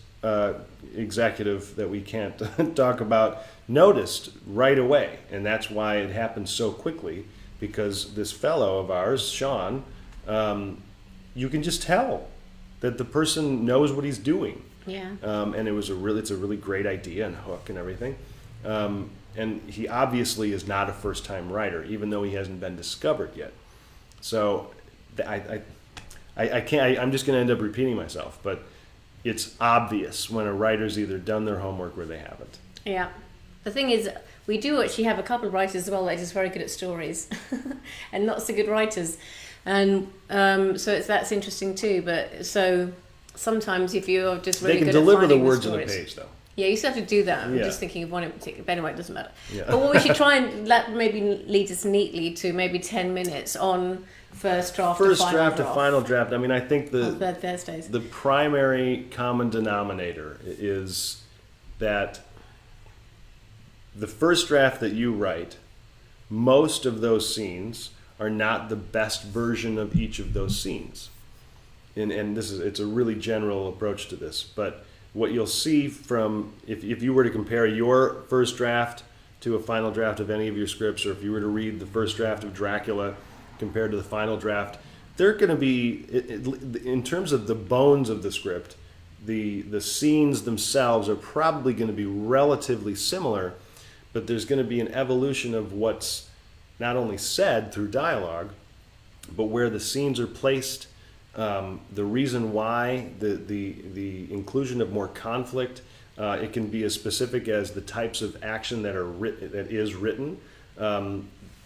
executive that we can't talk about noticed right away, and that's why it happened so quickly. Because this fellow of ours, Sean. You can just tell that the person knows what he's doing. Yeah. And it's a really great idea and hook and everything. And he obviously is not a first-time writer, even though he hasn't been discovered yet. So I can't. I'm just going to end up repeating myself, but it's obvious when a writer's either done their homework or they haven't. Yeah. The thing is, we do actually have a couple of writers as well that are just very good at stories, and not so good writers, and so that's interesting too. But so sometimes if you're just really They can good deliver at the finding words on stories, the page, though. yeah, you still have to do that. I'm Yeah. just thinking of one in particular. But anyway, it doesn't matter. Yeah. But what we should try and that maybe lead us neatly to maybe 10 minutes on first draft First to final draft draft. to final draft. I mean, I think On third Thursdays. the primary common denominator is that the first draft that you write, most of those scenes are not the best version of each of those scenes. And it's a really general approach to this, but what you'll see from, if you were to compare your first draft to a final draft of any of your scripts, or if you were to read the first draft of Dracula compared to the final draft, they're going to be, in terms of the bones of the script, the scenes themselves are probably going to be relatively similar, but there's going to be an evolution of what's not only said through dialogue, but where the scenes are placed, the reason why, the inclusion of more conflict. It can be as specific as the types of action that is written,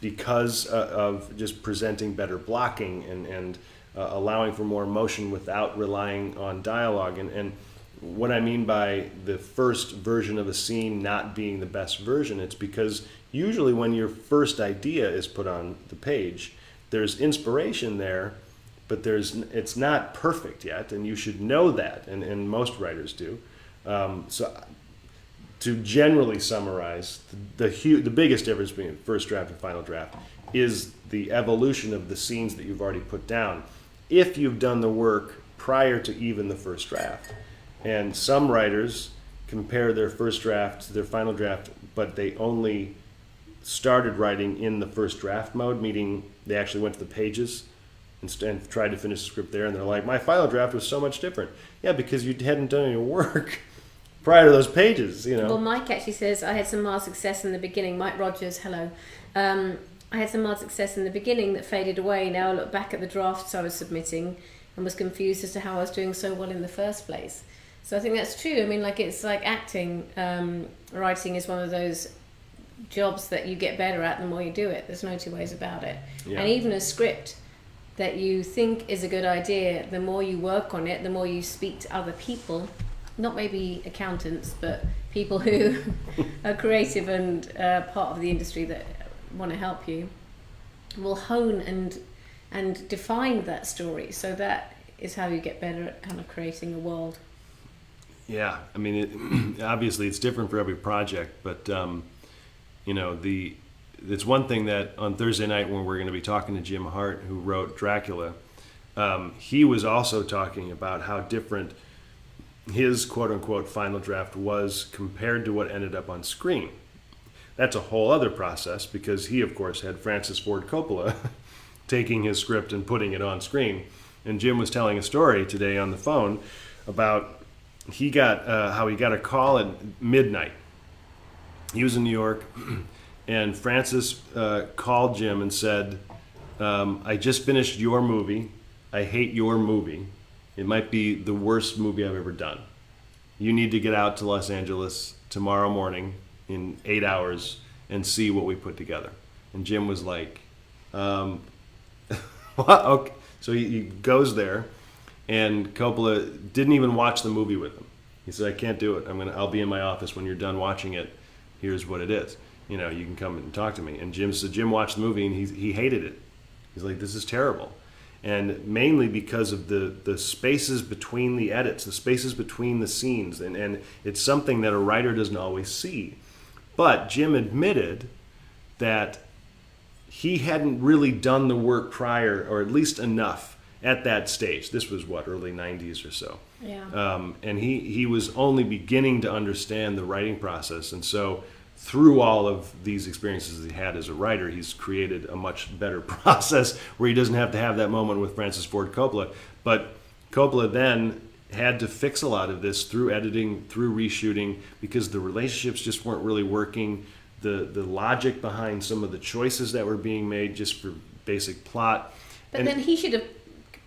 because of just presenting better blocking and allowing for more emotion without relying on dialogue. And what I mean by the first version of a scene not being the best version, it's because usually when your first idea is put on the page, there's inspiration there, but it's not perfect yet, and you should know that, and most writers do. So to generally summarize, the biggest difference between first draft and final draft is the evolution of the scenes that you've already put down, if you've done the work prior to even the first draft. And some writers compare their first draft to their final draft, but they only started writing in the first draft mode, meaning they actually went to the pages and tried to finish the script there, and they're like, my final draft was so much different. Yeah, because you hadn't done any work prior to those pages, you know. Well, Mike actually says, I had some mild success in the beginning. Mike Rogers, hello. I had some mild success in the beginning that faded away. Now I look back at the drafts I was submitting and was confused as to how I was doing so well in the first place. So I think that's true. I mean, like, it's like acting. Writing is one of those jobs that you get better at the more you do it. There's no two ways about it. Yeah. And even a script that you think is a good idea, the more you work on it, the more you speak to other people, not maybe accountants, but people who are creative and part of the industry that want to help you, will hone and define that story. So that is how you get better at kind of creating a world. Yeah, I mean, obviously it's different for every project, but you know, it's one thing that on Thursday night when we're going to be talking to Jim Hart, who wrote Dracula, he was also talking about how different his quote-unquote final draft was compared to what ended up on screen. That's a whole other process, because he, of course, had Francis Ford Coppola taking his script and putting it on screen. And Jim was telling a story today on the phone about how he got a call at midnight. He was in New York, and Francis called Jim and said, I just finished your movie. I hate your movie. It might be the worst movie I've ever done. You need to get out to Los Angeles tomorrow morning in 8 hours and see what we put together. And Jim was like, what? Okay. So he goes there, and Coppola didn't even watch the movie with him. He said, I can't do it. I'll be in my office when you're done watching it. Here's what it is. You know, you can come and talk to me. And Jim watched the movie, and he hated it. He's like, this is terrible. And mainly because of the spaces between the edits, the spaces between the scenes. And it's something that a writer doesn't always see. But Jim admitted that he hadn't really done the work prior, or at least enough at that stage. This was, early 90s or so. Yeah. And he was only beginning to understand the writing process. And so through all of these experiences he had as a writer, he's created a much better process where he doesn't have to have that moment with Francis Ford Coppola. But Coppola then had to fix a lot of this through editing, through reshooting, because the relationships just weren't really working. The logic behind some of the choices that were being made just for basic plot. But then he should have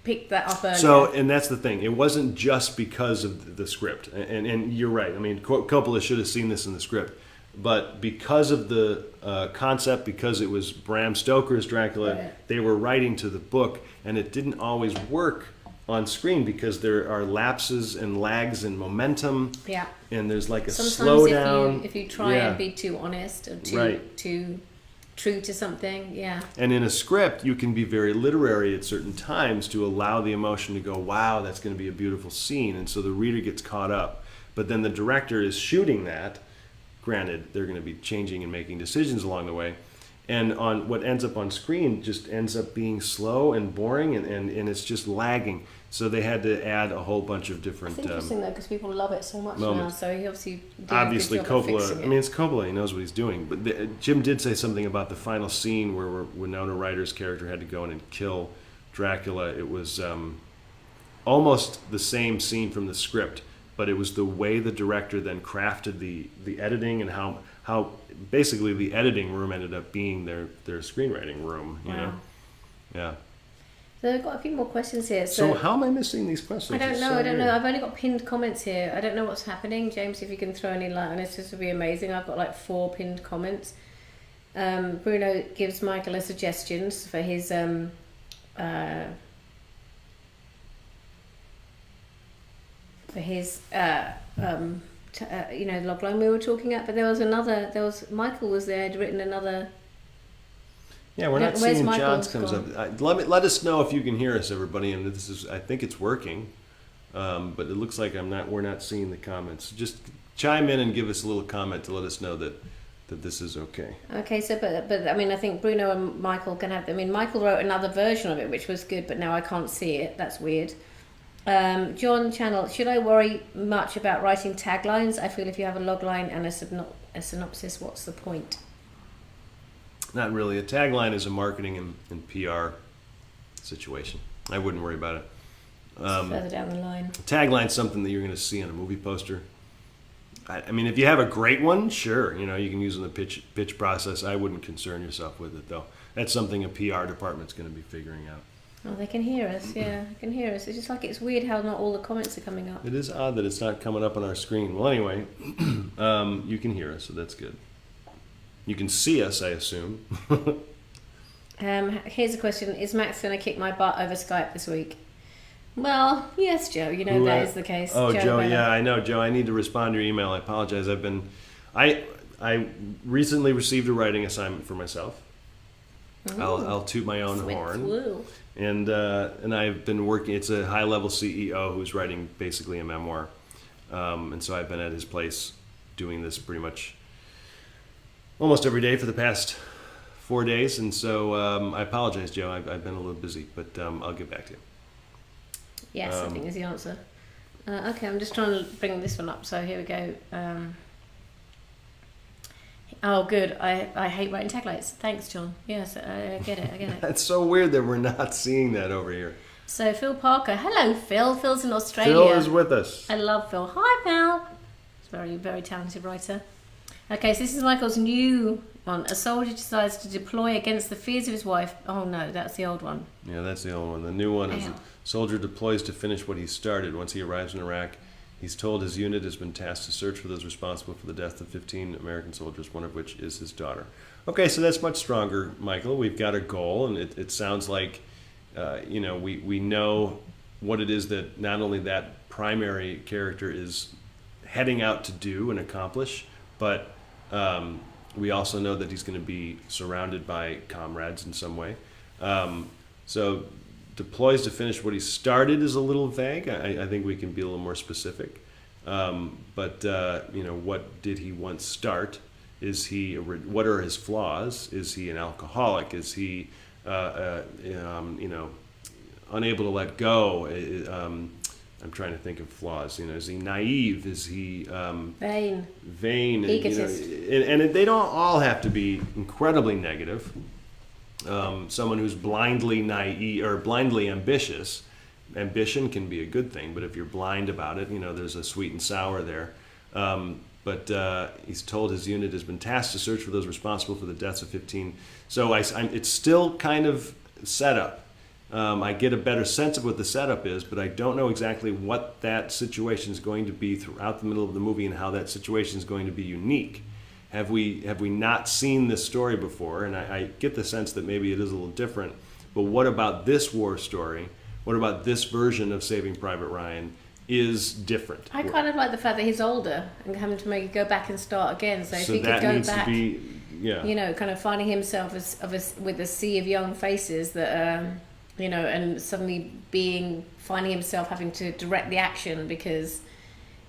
picked that up earlier. So, and that's the thing. It wasn't just because of the script. And you're right. I mean, Coppola should have seen this in the script. but because of the concept, because it was Bram Stoker's Dracula, Right. they were writing to the book, and it didn't always work on screen because there are lapses and lags in momentum, Yeah. and there's like a Sometimes slowdown. if you try Yeah. and be too honest or too Right. too true to something, yeah. And in a script, you can be very literary at certain times to allow the emotion to go, wow, that's going to be a beautiful scene. And so the reader gets caught up. But then the director is shooting that. Granted, they're going to be changing and making decisions along the way. And on what ends up on screen just ends up being slow and boring, and it's just lagging. So they had to add a whole bunch of different. It's interesting though because people love it so much now. moments. So he obviously did Obviously, a good job at Coppola. fixing I it. mean, it's Coppola. He knows what he's doing. But Jim did say something about the final scene where Winona Ryder's character had to go in and kill Dracula. It was almost the same scene from the script, but it was the way the director then crafted the editing and how basically the editing room ended up being their screenwriting room. You know, Wow. yeah. So I've got a few more questions here. So So, how am I missing these questions? I don't It's know. so I don't know. weird. I've only got pinned comments here. I don't know what's happening. James, if you can throw any light on this, this would be amazing. I've got like 4 pinned comments. Bruno gives Michael a suggestions for his logline we were talking at. But there was Michael was there, had written another. Yeah, we're not Where's seeing Michael's John's comes gone? up. Let us know if you can hear us, everybody. And this is, I think it's working, but it looks like we're not seeing the comments. Just chime in and give us a little comment to let us know that this is okay. Okay, so but I mean, I think Bruno and Michael can have. I mean, Michael wrote another version of it, which was good, but now I can't see it. That's weird. John Channel, should I worry much about writing taglines? I feel if you have a logline and a synopsis, what's the point? Not really. A tagline is a marketing and PR situation. I wouldn't worry about it. Further down the line. Tagline's something that you're going to see on a movie poster. I mean, if you have a great one, sure, you can use it in the pitch process. I wouldn't concern yourself with it, though. That's something a PR department's going to be figuring out. Oh, they can hear us. Yeah, they can hear us. It's just like it's weird how not all the comments are coming up. It is odd that it's not coming up on our screen. Well, anyway, you can hear us, so that's good. You can see us, I assume. Here's a question: is Max going to kick my butt over Skype this week? Well, yes, Joe. You know that is the case. Oh, Joe, Bella. yeah, I know, Joe. I need to respond to your email. I apologize. I recently received a writing assignment for myself. I'll toot my own horn. Woo. And I've been working. It's a high-level CEO who's writing basically a memoir, and so I've been at his place doing this pretty much almost every day for the past 4 days. And so I apologize, Joe. I've been a little busy, but I'll get back to you. Yes, I think is the answer. Okay, I'm just trying to bring this one up. So here we go. Oh, good. I hate writing taglines. Thanks, John. Yes, I get it. That's so weird that we're not seeing that over here. So Phil Parker. Hello, Phil. Phil's in Australia. Phil is with us. I love Phil. Hi, Phil. He's a very, very talented writer. Okay, so this is Michael's new one. A soldier decides to deploy against the fears of his wife. Oh, no, that's the old one. Yeah, that's the old one. The new one is Ow. a soldier deploys to finish what he started. Once he arrives in Iraq, he's told his unit has been tasked to search for those responsible for the death of 15 American soldiers, one of which is his daughter. Okay, so that's much stronger, Michael. We've got a goal, and it sounds like, we know what it is that not only that primary character is heading out to do and accomplish, but we also know that he's going to be surrounded by comrades in some way. So deploys to finish what he started is a little vague. I think we can be a little more specific. But what did he once start? What are his flaws? Is he an alcoholic? Is he, unable to let go? I'm trying to think of flaws. Is he naive? Is he Vain. vain? Egotist. And they don't all have to be incredibly negative. Someone who's blindly naive or blindly ambitious. Ambition can be a good thing, but if you're blind about it, there's a sweet and sour there. But he's told his unit has been tasked to search for those responsible for the deaths of 15. So it's still kind of set up. I get a better sense of what the setup is, but I don't know exactly what that situation is going to be throughout the middle of the movie and how that situation is going to be unique. have we not seen this story before? And I get the sense that maybe it is a little different. But what about this war story? What about this version of Saving Private Ryan is different? I kind of like the fact that he's older and having to maybe go back and start again. So if he could that go needs back, to be, yeah. you know, kind of finding himself with a sea of young faces that, you know, and suddenly finding himself having to direct the action because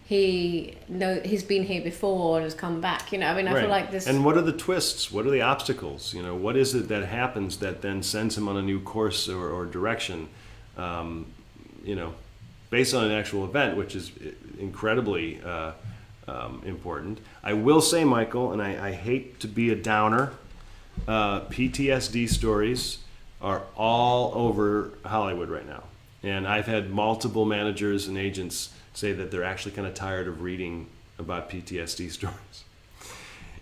he's been here before and has come back. You know, I mean, I feel like this. And what are the twists? What are the obstacles? You know, what is it that happens that then sends him on a new course or direction? You know, based on an actual event, which is incredibly important. I will say, Michael, and I hate to be a downer, PTSD stories are all over Hollywood right now. And I've had multiple managers and agents say that they're actually kind of tired of reading about PTSD stories.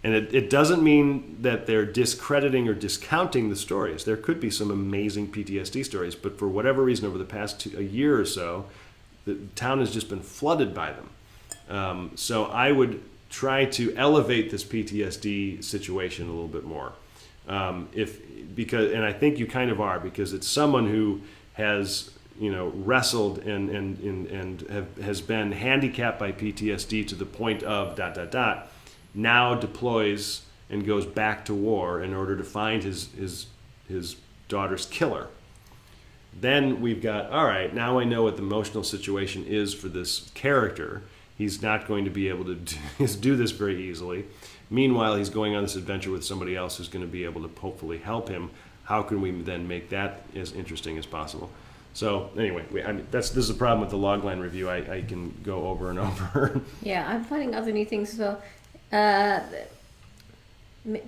And it doesn't mean that they're discrediting or discounting the stories. There could be some amazing PTSD stories, but for whatever reason, over the past a year or so, the town has just been flooded by them. So I would try to elevate this PTSD situation a little bit more. And I think you kind of are, because it's someone who has, you know, wrestled and has been handicapped by PTSD to the point of ... now deploys and goes back to war in order to find his daughter's killer. Then we've got, all right, now I know what the emotional situation is for this character. He's not going to be able to do this very easily. Meanwhile, he's going on this adventure with somebody else who's going to be able to hopefully help him. How can we then make that as interesting as possible? So anyway, this is the problem with the logline review. I can go over and over. Yeah, I'm finding other new things as well.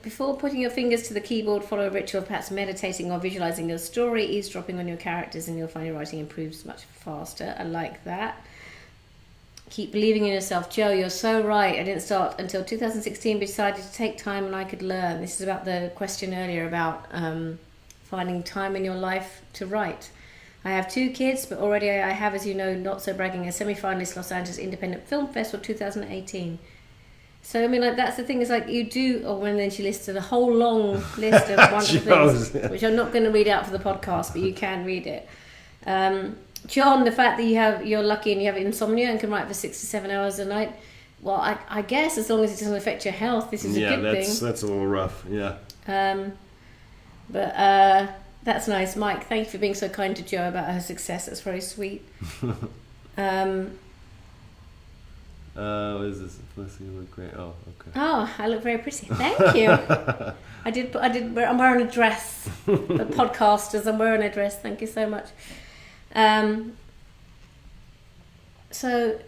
Before putting your fingers to the keyboard, follow a ritual, perhaps meditating or visualizing your story, eavesdropping on your characters, and you'll find your writing improves much faster. I like that. Keep believing in yourself. Joe, you're so right. I didn't start until 2016, but decided to take time and I could learn. This is about the question earlier about finding time in your life to write. I have 2 kids, but already I have, as you know, not so bragging, a semi-finalist Los Angeles Independent Film Festival 2018. So, I mean, like, that's the thing, is like you do, and then she listed a whole long list of wonderful things, which I'm not going to read out for the podcast, but you can read it. John, the fact that you're lucky and you have insomnia and can write for 6 to 7 hours a night, well, I guess as long as it doesn't affect your health, this is a good thing. Yeah, that's a little rough, yeah. But that's nice. Mike, thank you for being so kind to Jo about her success. That's very sweet. What is this? Felicity, you look great. Oh, okay. Oh, I look very pretty. Thank you. I'm wearing a dress. The podcasters, I'm wearing a dress. Thank you so much. So,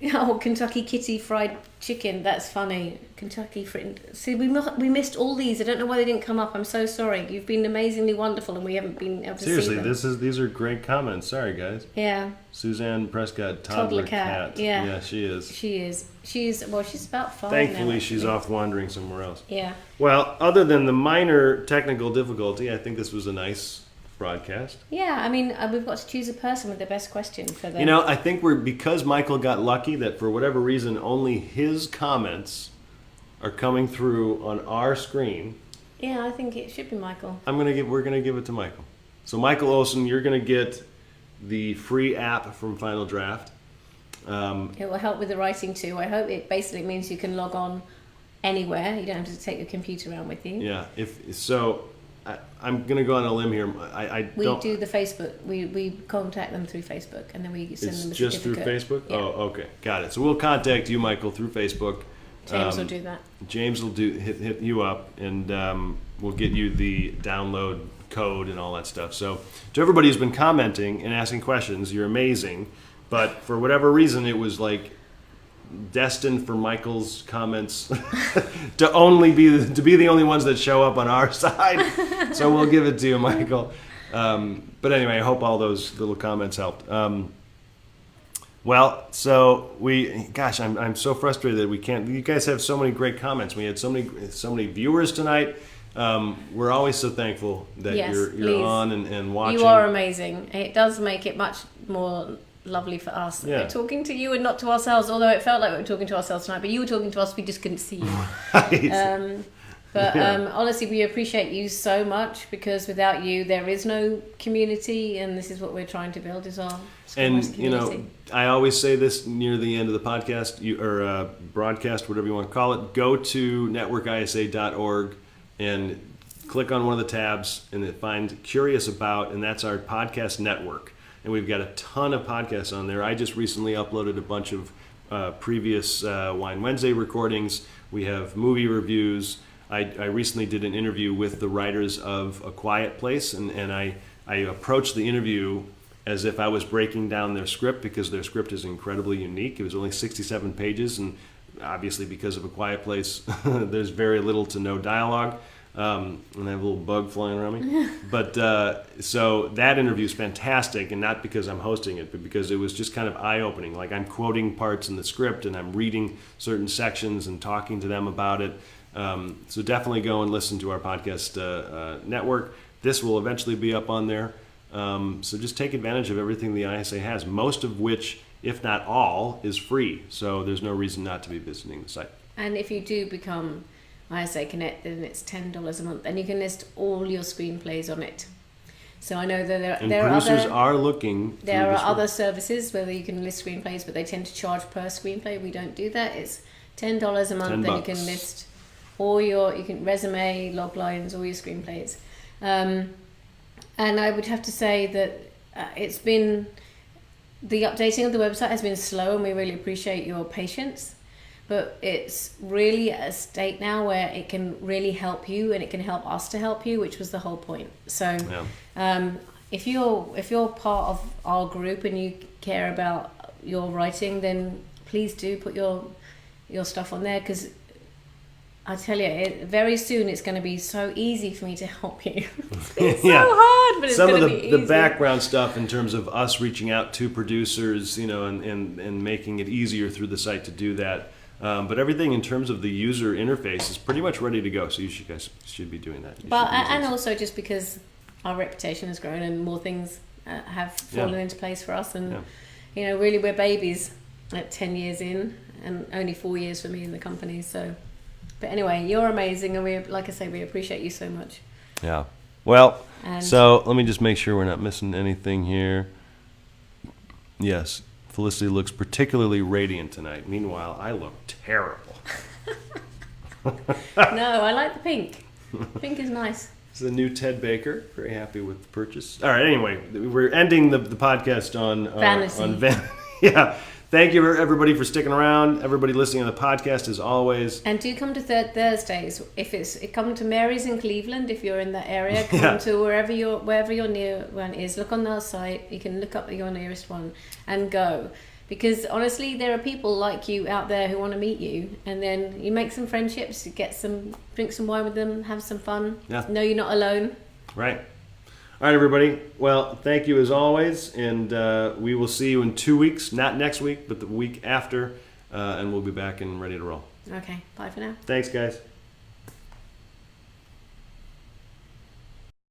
Kentucky Kitty fried chicken. That's funny. Kentucky friend. See, we missed all these. I don't know why they didn't come up. I'm so sorry. You've been amazingly wonderful, and we haven't been able to see them. Seriously, these are great comments. Sorry, guys. Yeah. Suzanne Prescott, toddler cat. Yeah, she is. She's about 5 Thankfully, now, she's off wandering somewhere else. Yeah. Well, other than the minor technical difficulty, I think this was a nice broadcast. Yeah, I mean, we've got to choose a person with the best question for them. You know, I think because Michael got lucky that for whatever reason only his comments are coming through on our screen. Yeah, I think it should be Michael. We're gonna give it to Michael. So Michael Olson, you're gonna get the free app from Final Draft. It will help with the writing too. I hope it basically means you can log on anywhere. You don't have to take your computer around with you. Yeah. I'm going to go on a limb here. We do the Facebook. We contact them through Facebook, and then we send them a certificate. It's just through Facebook? Yeah. Oh, okay. Got it. So we'll contact you, Michael, through Facebook. James will do that. James will hit you up, and we'll get you the download code and all that stuff. So to everybody who's been commenting and asking questions, you're amazing. But for whatever reason, it was like destined for Michael's comments to be the only ones that show up on our side. So we'll give it to you, Michael. But anyway, I hope all those little comments helped. Well, so I'm so frustrated that we can't. You guys have so many great comments. We had so many viewers tonight. We're always so thankful that you're on and watching. You are amazing. It does make it much more lovely for us. Yeah. We're talking to you and not to ourselves, although it felt like we were talking to ourselves tonight, but you were talking to us, we just couldn't see you. Right. Honestly, we appreciate you so much, because without you, there is no community, and this is what we're trying to build, is our And Screenwriters you know, community. I always say this near the end of the podcast, or broadcast, whatever you want to call it. Go to networkisa.org and click on one of the tabs, and then find Curious About, and that's our podcast network. And we've got a ton of podcasts on there. I just recently uploaded a bunch of previous Wine Wednesday recordings. We have movie reviews. I recently did an interview with the writers of A Quiet Place, and I approached the interview as if I was breaking down their script, because their script is incredibly unique. It was only 67 pages, and obviously because of A Quiet Place, there's very little to no dialogue. And I have a little bug flying around me. But so that interview is fantastic, and not because I'm hosting it, but because it was just kind of eye-opening. Like, I'm quoting parts in the script, and I'm reading certain sections and talking to them about it. So definitely go and listen to our podcast network. This will eventually be up on there. So just take advantage of everything the ISA has, most of which, if not all, is free. So there's no reason not to be visiting the site. And if you do become ISA Connect, then it's $10 a month, and you can list all your screenplays on it. So I know that And there are producers other, are looking. there through are this other services where you can list screenplays, but they tend to charge per screenplay. We don't do that. It's $10 a month, and you can list all your resume, log lines, all your screenplays. And I would have to say that it's been, the updating of the website has been slow, and we really appreciate your patience. But it's really at a state now where it can really help you, and it can help us to help you, which was the whole point. So if you're part of our group and you care about your writing, then please do put your stuff on there, because I tell you, very soon it's going to be so easy for me to help you. It's so hard, but it's Some going of to be the easy. background stuff in terms of us reaching out to producers, you know, and making it easier through the site to do that. But everything in terms of the user interface is pretty much ready to go. So you guys should be doing that. And also just because our reputation has grown and more things have fallen into place for us, and you know, really we're babies at 10 years in, and only 4 years for me in the company. So, but anyway, you're amazing, and we, like I say, we appreciate you so much. Yeah. Well, And so let me just make sure we're not missing anything here. Yes, Felicity looks particularly radiant tonight. Meanwhile, I look terrible. no, I like the pink. Pink is nice. It's the new Ted Baker. Very happy with the purchase. All right. Anyway, we're ending the podcast on Vanity. Yeah. Thank you everybody for sticking around. Everybody listening to the podcast as always. And do come to Thursdays. Come to Mary's in Cleveland if you're in that area. Come to wherever your near one is. Look on our site. You can look up your nearest one and go. Because honestly, there are people like you out there who want to meet you, and then you make some friendships, you drink some wine with them, have some fun. Yeah. Know you're not alone. Right. All right, everybody. Well, thank you as always, and we will see you in 2 weeks. Not next week, but the week after, and we'll be back and ready to roll. Okay. Bye for now. Thanks, guys.